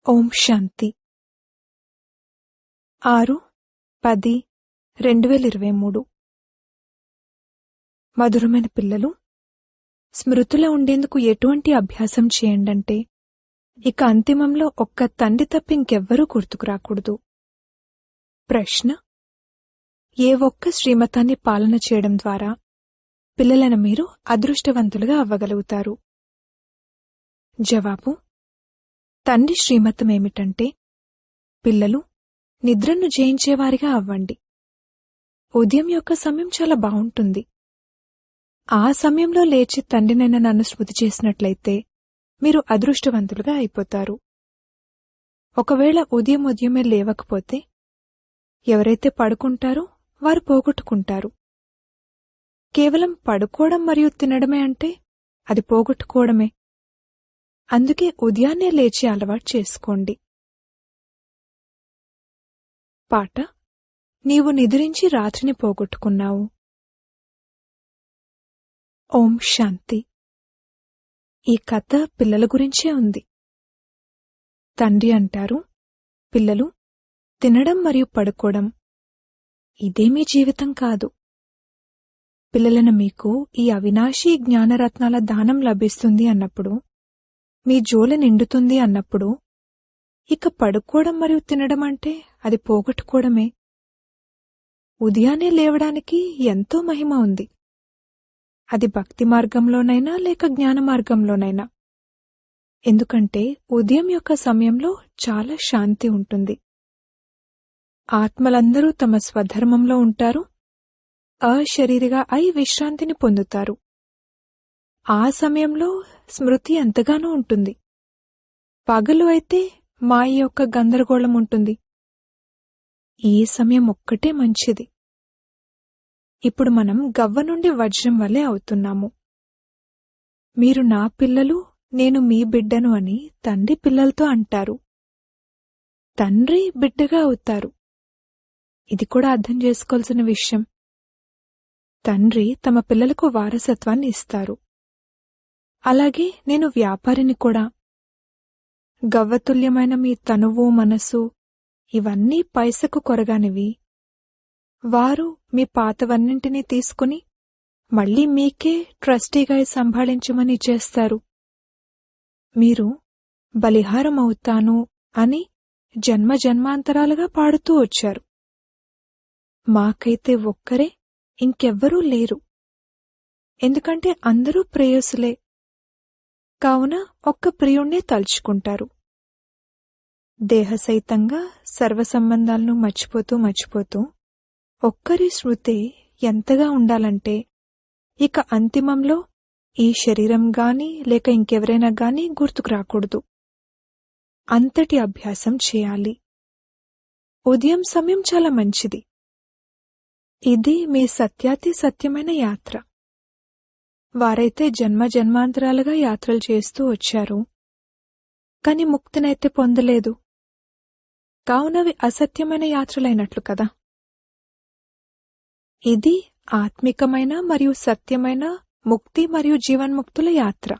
ఓం శాంతి 6-10-2023 మధురమైన పిల్లలు, స్మృతిలో ఉండేందుకు ఎటువంటి అభ్యాసం చేయండంటే ఇక అంతిమంలో ఒక్క తండ్రి తప్ప ఇంకెవ్వరూ గుర్తుకు రాకూడదు. ప్రశ్న: ఏ ఒక్క శ్రీమతాన్ని పాలన చేయడం ద్వారా పిల్లలను మీరు అదృష్టవంతులుగా అవ్వగలుగుతారు? జవాబు: తండ్రి శ్రీమతం ఏమిటంటే పిల్లలు నిద్రను జయించేవారిగా అవ్వండి. ఉదయం యొక్క సమయం చాలా బావుంటుంది. ఆ సమయంలో లేచి తండ్రినైన నన్ను స్మృతి చేసినట్లయితే మీరు అదృష్టవంతులుగా అయిపోతారు. ఒకవేళ ఉదయమే లేవకపోతే ఎవరైతే పడుకుంటారో వారు పోగొట్టుకుంటారు. కేవలం పడుకోవడం మరియు తినడమే అంటే అది పోగొట్టుకోవడమే. అందుకే ఉదయాన్నే లేచి అలవాటు చేసుకోండి. పాట: నీవు నిద్రించి రాత్రిని పోగొట్టుకున్నావు. ఓం శాంతి. ఈ కథ పిల్లల గురించే ఉంది. తండ్రి అంటారు, పిల్లలు తినడం మరియు పడుకోవడం ఇదే మీ జీవితం కాదు. పిల్లలను మీకు ఈ అవినాశీ జ్ఞానరత్నాల దానం లభిస్తుంది అన్నప్పుడు, మీ జోల నిండుతుంది అన్నప్పుడు ఇక పడుకోవడం మరియు తినడం అంటే అది పోగొట్టుకోవడమే. ఉదయాన్నే లేవడానికి ఎంతో మహిమ ఉంది. అది భక్తి మార్గంలోనైనా లేక జ్ఞాన మార్గంలోనైనా. ఎందుకంటే ఉదయం యొక్క సమయంలో చాలా శాంతి ఉంటుంది. ఆత్మలందరూ తమ స్వధర్మంలో ఉంటారు. అశరీరిగా అయి విశ్రాంతిని పొందుతారు. ఆ సమయంలో స్మృతి ఎంతగానో ఉంటుంది. పగలు అయితే మాయ యొక్క గందరగోళం ఉంటుంది. ఈ సమయం ఒక్కటే మంచిది. ఇప్పుడు మనం గవ్వ నుండి వజ్రం వలె అవుతున్నాము. మీరు నా పిల్లలు, నేను మీ బిడ్డను అని తండ్రి పిల్లలతో అంటారు. తండ్రి బిడ్డగా అవుతారు. ఇది కూడా అర్థం చేసుకోవాల్సిన విషయం. తండ్రి తమ పిల్లలకు వారసత్వాన్ని ఇస్తారు. అలాగే నేను వ్యాపారిని కూడా. గవ్వతుల్యమైన మీ తనువు, మనసు ఇవన్నీ పైసకు కొరగానివి. వారు మీ పాతవన్నింటినీ తీసుకుని మళ్లీ మీకే ట్రస్టీగా సంభాళించమని చేస్తారు. మీరు బలిహారం అవుతాను అని జన్మ జన్మాంతరాలుగా పాడుతూ వచ్చారు. మాకైతే ఒక్కరే, ఇంకెవ్వరూ లేరు. ఎందుకంటే అందరూ ప్రేయసులే. కావున ఒక్క ప్రియుణ్ణే తలుచుకుంటారు. దేహసహితంగా సర్వసంబంధాలను మర్చిపోతూ ఒక్కరి స్మృతి ఎంతగా ఉండాలంటే ఇక అంతిమంలో ఈ శరీరం గాని లేక ఇంకెవరైనా గాని గుర్తుకు రాకూడదు. అంతటి అభ్యాసం చేయాలి. ఉదయం సమయం చాలా మంచిది. ఇది మీ సత్యాతి సత్యమైన యాత్ర. వారైతే జన్మ జన్మాంతరాలుగా యాత్రలు చేస్తూ వచ్చారు, కాని ముక్తినైతే పొందలేదు. కావునవి అసత్యమైన యాత్రలైనట్లు కదా. ఇది ఆత్మికమైన మరియు సత్యమైన ముక్తి మరియు జీవన్ముక్తుల యాత్ర.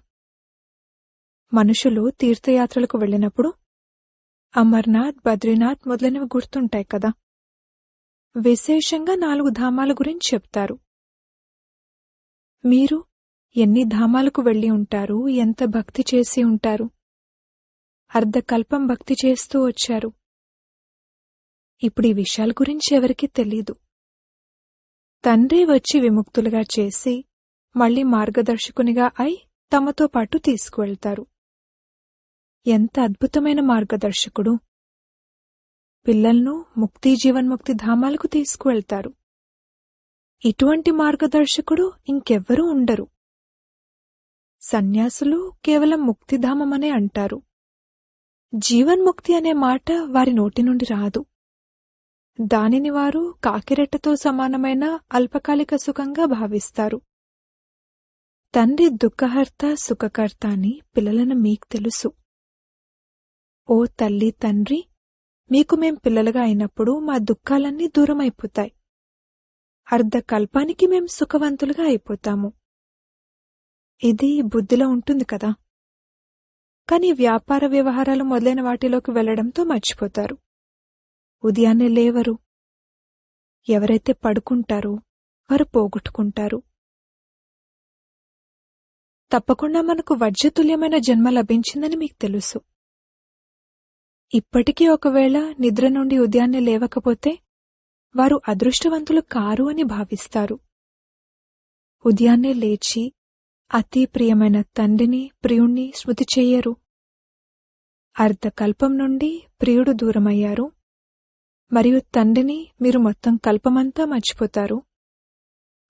మనుషులు తీర్థయాత్రలకు వెళ్ళినప్పుడు అమర్నాథ్, బద్రీనాథ్ మొదలైనవి గుర్తుంటాయి కదా. విశేషంగా 4 ధామాల గురించి చెప్తారు. మీరు ఎన్ని ధామాలకు వెళ్లి ఉంటారు, ఎంత భక్తి చేసి ఉంటారు. అర్ధకల్పం భక్తి చేస్తూ వచ్చారు. ఇప్పుడు ఈ విషయాల గురించి ఎవరికీ తెలీదు. తండ్రి వచ్చి విముక్తులుగా చేసి మళ్లీ మార్గదర్శకునిగా అయి తమతో పాటు తీసుకువెళ్తారు. ఎంత అద్భుతమైన మార్గదర్శకుడు! పిల్లలను ముక్తి జీవన్ముక్తి ధామాలకు తీసుకువెళ్తారు. ఇటువంటి మార్గదర్శకుడు ఇంకెవ్వరూ ఉండరు. సన్యాసులు కేవలం ముక్తిధామమనే అంటారు. జీవన్ముక్తి అనే మాట వారి నోటి నుండి రాదు. దానిని వారు కాకిరెట్టతో సమానమైన అల్పకాలిక సుఖంగా భావిస్తారు. తండ్రి దుఃఖహర్త సుఖకర్త అని పిల్లలను మీకు తెలుసు. ఓ తల్లి, తండ్రి, మీకు మేం పిల్లలుగా అయినప్పుడు మా దుఃఖాలన్నీ దూరమైపోతాయి. అర్ధకల్పానికి మేం సుఖవంతులుగా అయిపోతాము. ఇది బుద్ధిలో ఉంటుంది కదా. కానీ వ్యాపార వ్యవహారాలు మొదలైన వాటిలోకి వెళ్లడంతో మర్చిపోతారు. ఉదయాన్నే లేవరు. ఎవరైతే పడుకుంటారో వారు పోగొట్టుకుంటారు. తప్పకుండా మనకు వజ్రతుల్యమైన జన్మ లభించిందని మీకు తెలుసు. ఇప్పటికీ ఒకవేళ నిద్ర నుండి ఉదయాన్నే లేవకపోతే వారు అదృష్టవంతులు కారు అని భావిస్తారు. ఉదయాన్నే లేచి అతి ప్రియమైన తండ్రిని, ప్రియుణ్ణి స్మృతి చెయ్యరు. అర్ధకల్పం నుండి ప్రియుడు దూరమయ్యారు, మరియు తండ్రిని మీరు మొత్తం కల్పమంతా మర్చిపోతారు.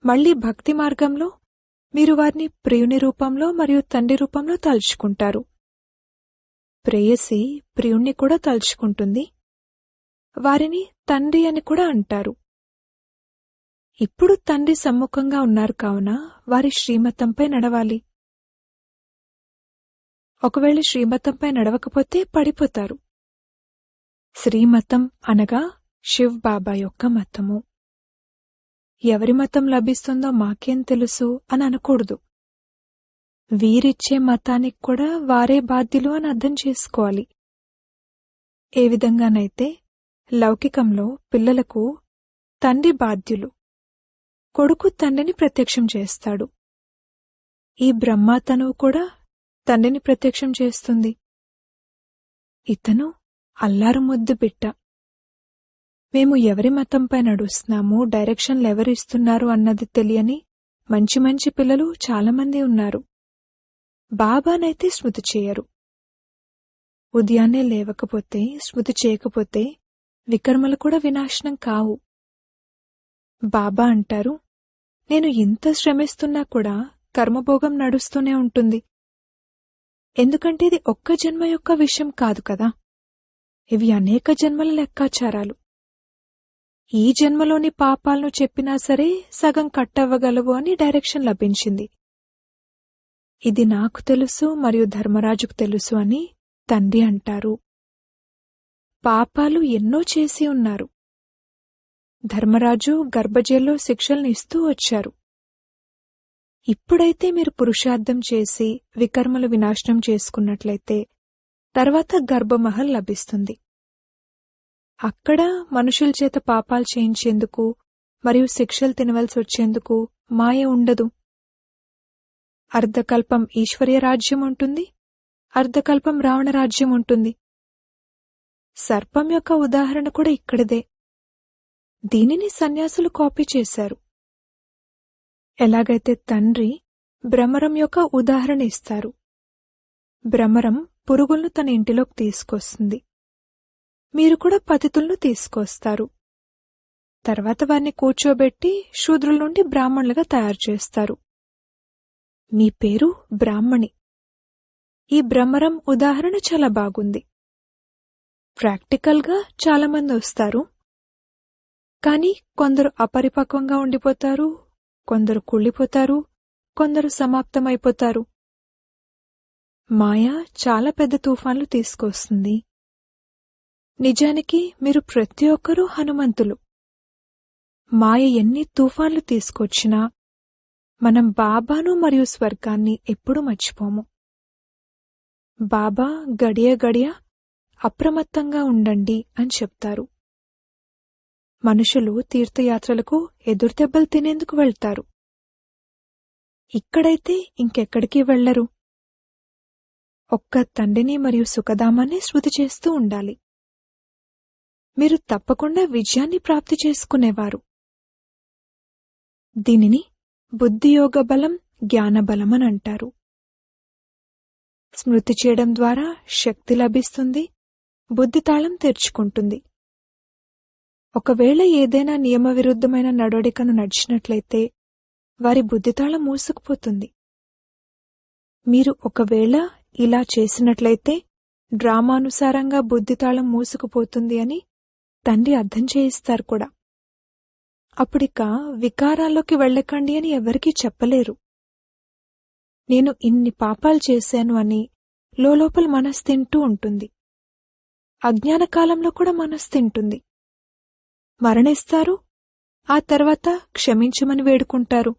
మళ్లీ భక్తి మార్గంలో మీరు వారిని ప్రియుని రూపంలో మరియు తండ్రి రూపంలో తలుచుకుంటారు. ప్రేయసి ప్రియుణ్ణి కూడా తలుచుకుంటుంది, వారిని తండ్రి అని కూడా అంటారు. ఇప్పుడు తండ్రి సమ్ముఖంగా ఉన్నారు కావున వారి శ్రీమతంపై నడవాలి. ఒకవేళ శ్రీమతంపై నడవకపోతే పడిపోతారు. శ్రీమతం అనగా శివ్ బాబా యొక్క మతము. ఎవరి మతం లభిస్తుందో మాకేం తెలుసు అని అనకూడదు. వీరిచ్చే మతానికి కూడా వారే బాధ్యులు అని అర్థం చేసుకోవాలి. ఏ విధంగానైతే లౌకికంలో పిల్లలకు తండ్రి బాధ్యులు, కొడుకు తండ్రిని ప్రత్యక్షం చేస్తాడు. ఈ బ్రహ్మతనువు కూడా తండ్రిని ప్రత్యక్షం చేస్తుంది. ఇతను అల్లారు ముద్దు బిడ్డ. మేము ఎవరి మతంపై నడుస్తున్నాము, డైరెక్షన్లు ఎవరిస్తున్నారు అన్నది తెలియని మంచి మంచి పిల్లలు చాలామంది ఉన్నారు. బాబానైతే స్మృతి చేయరు. ఉదయాన్నే లేవకపోతే, స్మృతి చేయకపోతే వికర్మలు కూడా వినాశనం కావు. బాబా అంటారు, నేను ఇంత శ్రమిస్తున్నా కూడా కర్మభోగం నడుస్తూనే ఉంటుంది. ఎందుకంటే ఇది ఒక్క జన్మ యొక్క విషయం కాదు కదా, ఇవి అనేక జన్మల లెక్కాచారాలు. ఈ జన్మలోని పాపాలను చెప్పినా సరే సగం కట్టవ్వగలవు అని డైరెక్షన్ లభించింది. ఇది నాకు తెలుసు మరియు ధర్మరాజుకు తెలుసు అని తండ్రి అంటారు. పాపాలు ఎన్నో చేసి ఉన్నారు. ధర్మరాజు గర్భజేల్లో శిక్షల్ని ఇస్తూ వచ్చారు. ఇప్పుడైతే మీరు పురుషార్థం చేసి వికర్మలు వినాశనం చేసుకున్నట్లయితే తర్వాత గర్భమహల్ లభిస్తుంది. అక్కడ మనుషుల చేత పాపాలు చేయించేందుకు మరియు శిక్షలు తినవలసి వచ్చేందుకు మాయ ఉండదు. అర్ధకల్పం ఈశ్వర్య రాజ్యం ఉంటుంది, అర్ధకల్పం రావణ రాజ్యం ఉంటుంది. సర్పం యొక్క ఉదాహరణ కూడా ఇక్కడిదే. దీనిని సన్యాసులు కాపీ చేశారు. ఎలాగైతే తండ్రి భ్రమరం యొక్క ఉదాహరణ ఇస్తారు. భ్రమరం పురుగులను తన ఇంటిలోకి తీసుకొస్తుంది. మీరు కూడా పతితులను తీసుకొస్తారు. తర్వాత వారిని కూర్చోబెట్టి శూద్రుల నుండి బ్రాహ్మణులుగా తయారు చేస్తారు. మీ పేరు బ్రాహ్మణి. ఈ భ్రమరం ఉదాహరణ చాలా బాగుంది. ప్రాక్టికల్గా చాలామంది వస్తారు, కానీ కొందరు అపరిపక్వంగా ఉండిపోతారు, కొందరు కుళ్ళిపోతారు, కొందరు సమాప్తమైపోతారు. మాయ చాలా పెద్ద తుఫాన్లు తీసుకొస్తుంది. నిజానికి మీరు ప్రతి ఒక్కరూ హనుమంతులు. మాయ ఎన్ని తుఫాన్లు తీసుకొచ్చినా మనం బాబాను మరియు స్వర్గాన్ని ఎప్పుడూ మర్చిపోము. బాబా గడియ గడియ అప్రమత్తంగా ఉండండి అని చెప్తారు. మనుషులు తీర్థయాత్రలకు ఎదురుదెబ్బలు తినేందుకు వెళ్తారు. ఇక్కడైతే ఇంకెక్కడికి వెళ్లరు. ఒక్క తండ్రిని మరియు సుఖధామాన్ని స్మృతి చేస్తూ ఉండాలి. మీరు తప్పకుండా విజయాన్ని ప్రాప్తి చేసుకునేవారు. దీనిని బుద్ధియోగ బలం, జ్ఞానబలం అని అంటారు. స్మృతి చేయడం ద్వారా శక్తి లభిస్తుంది, బుద్ధి తాళం తెరుచుకుంటుంది. ఒకవేళ ఏదైనా నియమ విరుద్ధమైన నడవడికను నడిచినట్లయితే వారి బుద్ధితాళం మూసుకుపోతుంది. మీరు ఒకవేళ ఇలా చేసినట్లయితే డ్రామానుసారంగా బుద్ధితాళం మూసుకుపోతుంది అని తండ్రి అర్థం చేయిస్తారు కూడా. అప్పుడిక వికారాల్లోకి వెళ్ళకండి అని ఎవరికీ చెప్పలేరు. నేను ఇన్ని పాపాలు చేశాను అని లోపల మనసు తింటూ ఉంటుంది. అజ్ఞాన కాలంలో కూడా మనసు తింటుంది. మరణిస్తారు, ఆ తర్వాత క్షమించమని వేడుకుంటారు.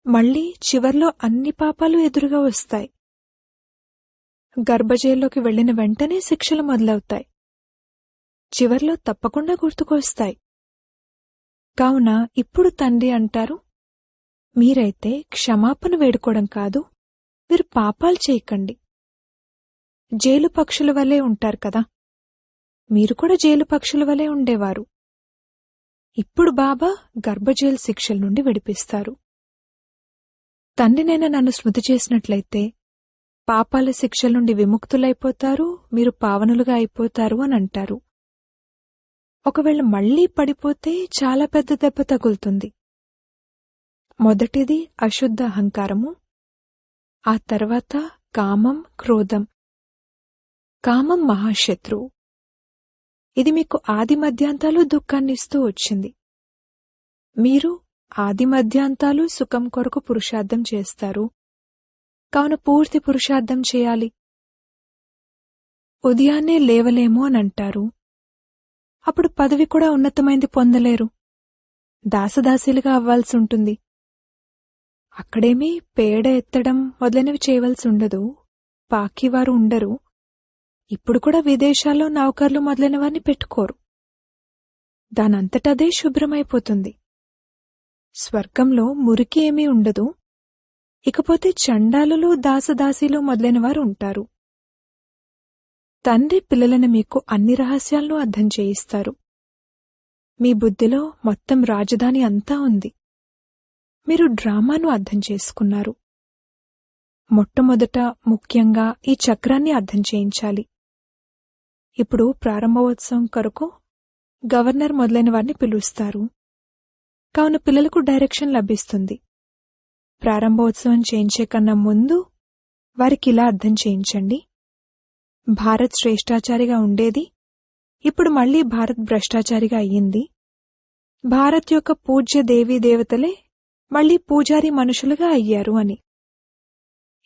మళ్లీ చివర్లో అన్ని పాపాలు ఎదురుగా వస్తాయి. గర్భజైల్లోకి వెళ్లిన వెంటనే శిక్షలు మొదలవుతాయి. చివర్లో తప్పకుండా గుర్తుకొస్తాయి. కావున ఇప్పుడు తండ్రి అంటారు, మీరైతే క్షమాపణ వేడుకోవడం కాదు, మీరు పాపాలు చేయకండి. జైలు పక్షుల వలె ఉంటారు కదా, మీరు కూడా జైలు పక్షుల వలె ఉండేవారు. ఇప్పుడు బాబా గర్భజైలు శిక్షల నుండి విడిపిస్తారు. తండ్రినైనా నన్ను స్మృతి చేసినట్లయితే పాపాల శిక్షల నుండి విముక్తులైపోతారు, మీరు పావనులుగా అయిపోతారు అని అంటారు. ఒకవేళ మళ్లీ పడిపోతే చాలా పెద్ద దెబ్బ తగులుతుంది. మొదటిది అశుద్ధ అహంకారము, ఆ తర్వాత కామం, క్రోధం. కామం మహాశత్రువు. ఇది మీకు ఆది మధ్యాంతాలు దుఃఖాన్నిస్తూ వచ్చింది. మీరు ఆది మధ్యాంతాలు సుఖం కొరకు పురుషార్థం చేస్తారు. కావున పూర్తి పురుషార్థం చేయాలి. ఉదయాన్నే లేవలేము అని అంటారు. అప్పుడు పదవి కూడా ఉన్నతమైంది పొందలేరు. దాసదాసీలుగా అవ్వాల్సి ఉంటుంది. అక్కడేమీ పేడ ఎత్తడం మొదలైనవి చేయవలసి ఉండదు. పాకివారు ఉండరు. ఇప్పుడు కూడా విదేశాల్లో నౌకర్లు మొదలైన వారిని పెట్టుకోరు. దానంతటదే శుభ్రమైపోతుంది. స్వర్గంలో మురికి ఏమీ ఉండదు. ఇకపోతే చండాలులు, దాసదాసీలు మొదలైన వారు ఉంటారు. తండ్రి పిల్లలను మీకు అన్ని రహస్యాలను అర్థం చేయిస్తారు. మీ బుద్ధిలో మొత్తం రాజధాని అంతా ఉంది. మీరు డ్రామాను అర్థం చేసుకున్నారు. మొట్టమొదట ముఖ్యంగా ఈ చక్రాన్ని అర్థం చేయించాలి. ఇప్పుడు ప్రారంభోత్సవం కొరకు గవర్నర్ మొదలైన వారిని పిలుస్తారు. కావున పిల్లలకు డైరెక్షన్ లభిస్తుంది. ప్రారంభోత్సవం చేయించే కన్నా ముందు వారికిలా అర్థం చేయించండి. భారత్ శ్రేష్టాచారిగా ఉండేది, ఇప్పుడు మళ్లీ భారత్ భ్రష్టాచారిగా అయ్యింది. భారత్ యొక్క పూజ్య దేవీ దేవతలే మళ్లీ పూజారి మనుషులుగా అయ్యారు అని.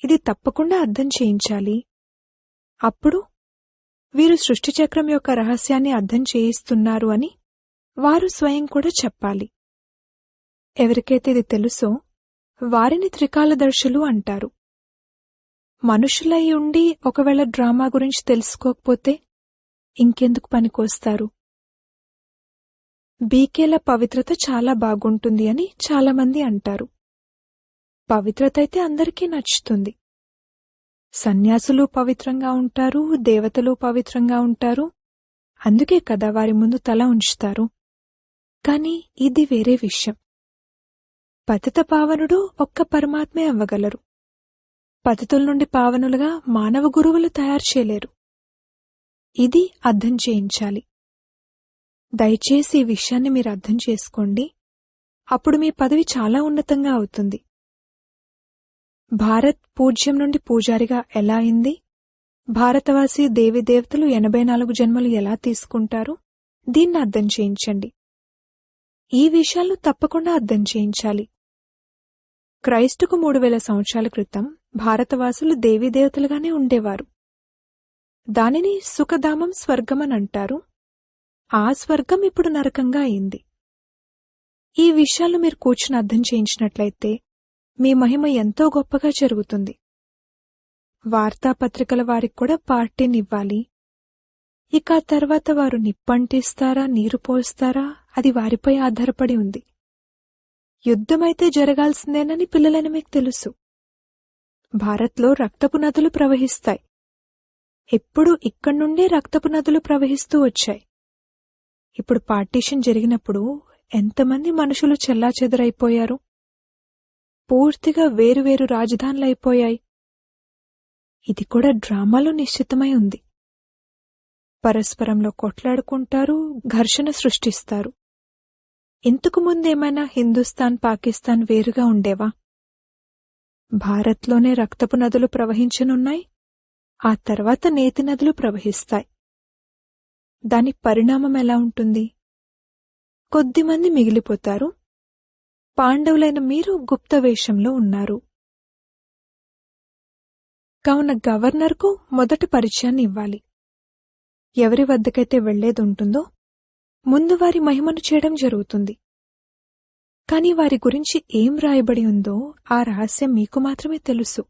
ఇది తప్పకుండా అర్థం చేయించాలి. అప్పుడు వీరు సృష్టిచక్రం యొక్క రహస్యాన్ని అర్థం చేయిస్తున్నారు అని వారు స్వయం కూడా చెప్పాలి. ఎవరికైతే ఇది తెలుసో వారిని త్రికాలదర్శులు అంటారు. మనుషులై ఉండి ఒకవేళ డ్రామా గురించి తెలుసుకోకపోతే ఇంకెందుకు పనికొస్తారు? బీకేల పవిత్రత చాలా బాగుంటుంది అని చాలామంది అంటారు. పవిత్రత అయితే అందరికీ నచ్చుతుంది. సన్యాసులు పవిత్రంగా ఉంటారు, దేవతలు పవిత్రంగా ఉంటారు. అందుకే కదా వారి ముందు తల ఉంచుతారు. కాని ఇది వేరే విషయం. పతిత పావనుడు ఒక్క పరమాత్మే అవ్వగలరు. పతితుల నుండి పావనులుగా మానవ గురువులు తయారు చేయలేరు. ఇది అర్థం చేయించాలి. దయచేసి ఈ విషయాన్ని మీరు అర్థం చేసుకోండి. అప్పుడు మీ పదవి చాలా ఉన్నతంగా అవుతుంది. భారత్ పూజ్యం నుండి పూజారిగా ఎలా అయింది? భారతవాసి దేవీదేవతలు 84 జన్మలు ఎలా తీసుకుంటారు? దీన్ని అర్థం చేయించండి. ఈ విషయాలను తప్పకుండా అర్థం చేయించాలి. క్రైస్తుకు 3000 సంవత్సరాల క్రితం భారతవాసులు దేవీదేవతలుగానే ఉండేవారు. దానిని సుఖధామం స్వర్గమని అంటారు. ఆ స్వర్గం ఇప్పుడు నరకంగా అయింది. ఈ విషయాలు మీరు కూర్చుని అర్థం చేయించినట్లయితే మీ మహిమ ఎంతో గొప్పగా జరుగుతుంది. వార్తాపత్రికల వారికి కూడా పార్టీనివ్వాలి. ఇక ఆ తర్వాత వారు నిప్పంటిస్తారా, నీరు పోస్తారా, అది వారిపై ఆధారపడి ఉంది. యుద్ధమైతే జరగాల్సిందేనని పిల్లలని మీకు తెలుసు. భారత్లో రక్తపు నదులు ప్రవహిస్తాయి. ఎప్పుడూ ఇక్కడ్నుండే రక్తపు నదులు ప్రవహిస్తూ వచ్చాయి. ఇప్పుడు పార్టీషన్ జరిగినప్పుడు ఎంతమంది మనుషులు చెల్లాచెదరైపోయారు. పూర్తిగా వేరువేరు రాజధానులైపోయాయి. ఇది కూడా డ్రామాలో నిశ్చితమై ఉంది. పరస్పరంలో కొట్లాడుకుంటారు, ఘర్షణ సృష్టిస్తారు. ఇంతకు ముందేమైనా హిందుస్థాన్, పాకిస్తాన్ వేరుగా ఉండేవా? భారత్లోనే రక్తపు నదులు ప్రవహించనున్నాయి. ఆ తర్వాత నేతి నదులు ప్రవహిస్తాయి. దాని పరిణామం ఎలా ఉంటుంది? కొద్దిమంది మిగిలిపోతారు. పాండవులైన మీరు గుప్త వేషంలో ఉన్నారు. కావున గవర్నర్కు మొదటి పరిచయాన్ని ఇవ్వాలి. ఎవరి వద్దకైతే వెళ్లేదుంటుందో ముందు వారి మహిమను చేయడం జరుగుతుంది. కాని వారి గురించి ఏం రాయబడి ఉందో ఆ రహస్యం మీకు మాత్రమే తెలుసు.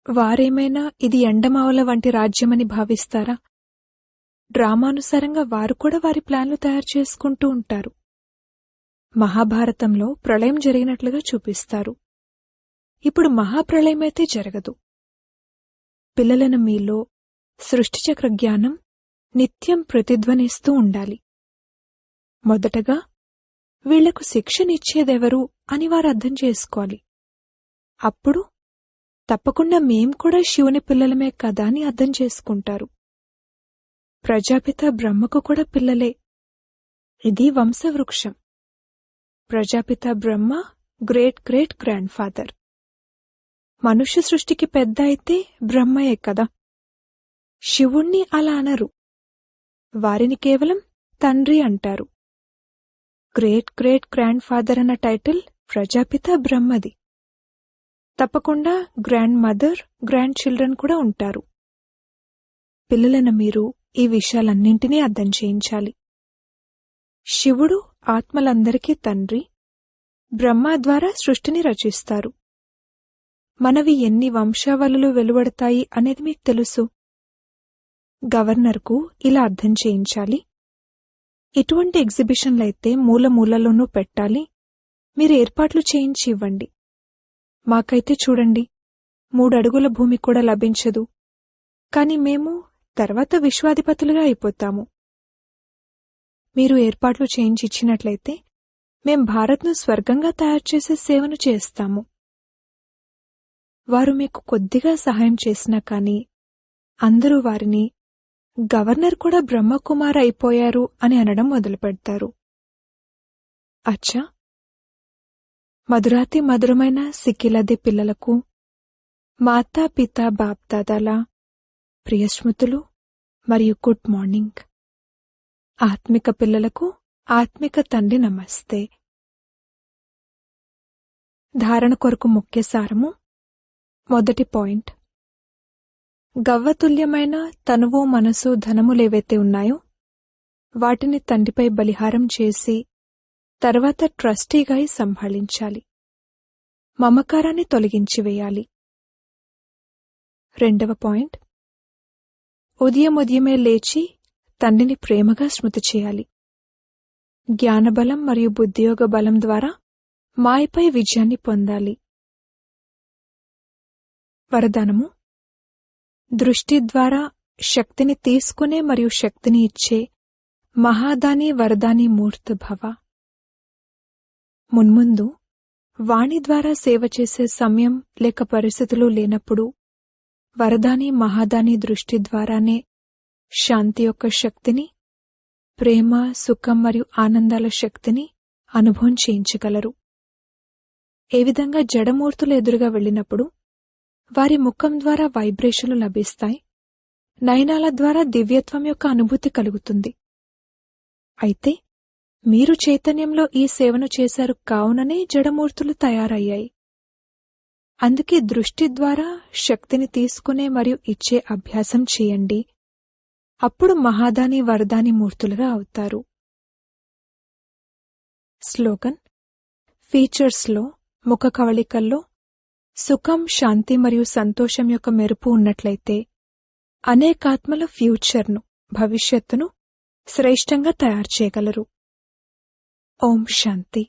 వారేమైనా ఇది ఎండమావుల వంటి రాజ్యమని భావిస్తారా? డ్రామానుసారంగా వారు కూడా వారి ప్లాన్లు తయారు చేసుకుంటూ ఉంటారు. మహాభారతంలో ప్రళయం జరిగినట్లుగా చూపిస్తారు. ఇప్పుడు మహాప్రళయమైతే జరగదు. పిల్లలను మీలో సృష్టిచక్ర జ్ఞానం నిత్యం ప్రతిధ్వనిస్తూ ఉండాలి. మొదటగా వీళ్లకు శిక్షనిచ్చేదెవరు అని వారు అర్థం చేసుకోవాలి. అప్పుడు తప్పకుండా మేం కూడా శివుని పిల్లలమే కదా అని అర్థం చేసుకుంటారు. ప్రజాపిత బ్రహ్మకు కూడా పిల్లలే. ఇది వంశవృక్షం. ప్రజాపిత బ్రహ్మ గ్రేట్ గ్రేట్ గ్రాండ్ ఫాదర్. మనుష్య సృష్టికి పెద్ద అయితే బ్రహ్మయే కదా. శివుణ్ణి అలా అనరు. వారిని కేవలం తండ్రి అంటారు. గ్రేట్ గ్రేట్ గ్రాండ్ ఫాదర్ అన్న టైటిల్ ప్రజాపిత బ్రహ్మది. తప్పకుండా గ్రాండ్ మదర్, గ్రాండ్ చిల్డ్రన్ కూడా ఉంటారు. పిల్లలను మీరు ఈ విషయాలన్నింటినీ అర్థం చేయించాలి. శివుడు ఆత్మలందరికీ తండ్రి. బ్రహ్మ ద్వారా సృష్టిని రచిస్తారు. మనవి ఎన్ని వంశావళులు వెలువడతాయి అనేది మీకు తెలుసు. గవర్నర్కు ఇలా అర్థం చేయించాలి. ఇటువంటి ఎగ్జిబిషన్లైతే మూల మూలలోనూ పెట్టాలి. మీరు ఏర్పాట్లు చేయించి ఇవ్వండి. మాకైతే చూడండి, 3 అడుగుల భూమి కూడా లభించదు. కాని మేము తర్వాత విశ్వాధిపతులుగా అయిపోతాము. మీరు ఏర్పాట్లు చేయించిచ్చినట్లయితే మేం భారత్ను స్వర్గంగా తయారుచేసే సేవను చేస్తాము. వారు మీకు కొద్దిగా సహాయం చేసినా కాని అందరూ వారిని గవర్నర్ కూడా బ్రహ్మకుమార్ అయిపోయారు అని అనడం మొదలుపెడతారు. అచ్చా, మధురాతి మధురమైన సిక్కిలదే పిల్లలకు మాతా పిత బాప్దాదాల ప్రియస్మృతులు మరియు గుడ్ మార్నింగ్. ఆత్మిక పిల్లలకు ఆత్మిక తండ్రి నమస్తే. ధారణ కొరకు ముఖ్య సారము. మొదటి పాయింట్, గవ్వతుల్యమైన తనువు, మనసు, ధనములేవైతే ఉన్నాయో వాటిని తండ్రిపై బలిహారం చేసి తర్వాత ట్రస్టీగా సంభాళించాలి. మమకారాన్ని తొలగించివేయాలి. రెండవ పాయింట్, ఉదయమే లేచి తండ్రిని ప్రేమగా స్మృతి చేయాలి. జ్ఞానబలం మరియు బుద్ధియోగ బలం ద్వారా మాయపై విజయాన్ని పొందాలి. వరదానము, దృష్టి ద్వారా శక్తిని తీసుకునే మరియు శక్తిని ఇచ్చే మహాదాని వరదాని మూర్తభవ. మున్ముందు వాణి ద్వారా సేవ చేసే సమయం లేక పరిస్థితులు లేనప్పుడు వరదాని మహాదాని దృష్టి ద్వారానే శాంతి యొక్క శక్తిని, ప్రేమ, సుఖం మరియు ఆనందాల శక్తిని అనుభవం చేయించగలరు. ఏ విధంగా జడమూర్తులు ఎదురుగా వెళ్ళినప్పుడు వారి ముఖం ద్వారా వైబ్రేషన్లు లభిస్తాయి, నయనాల ద్వారా దివ్యత్వం యొక్క అనుభూతి కలుగుతుంది. అయితే మీరు చైతన్యంలో ఈ సేవను చేశారు కావుననే జడమూర్తులు తయారయ్యాయి. అందుకే దృష్టి ద్వారా శక్తిని తీసుకునే మరియు ఇచ్చే అభ్యాసం చేయండి. అప్పుడు మహాదాని వరదాని మూర్తులుగా అవుతారు. స్లోగన్, ఫీచర్స్లో, ముఖ కవళికల్లో సుఖం, శాంతి మరియు సంతోషం యొక్క మెరుపు ఉన్నట్లయితే అనేకాత్మల ఫ్యూచర్ను, భవిష్యత్తును శ్రేష్టంగా తయారు చేయగలరు. ఓం శాంతి.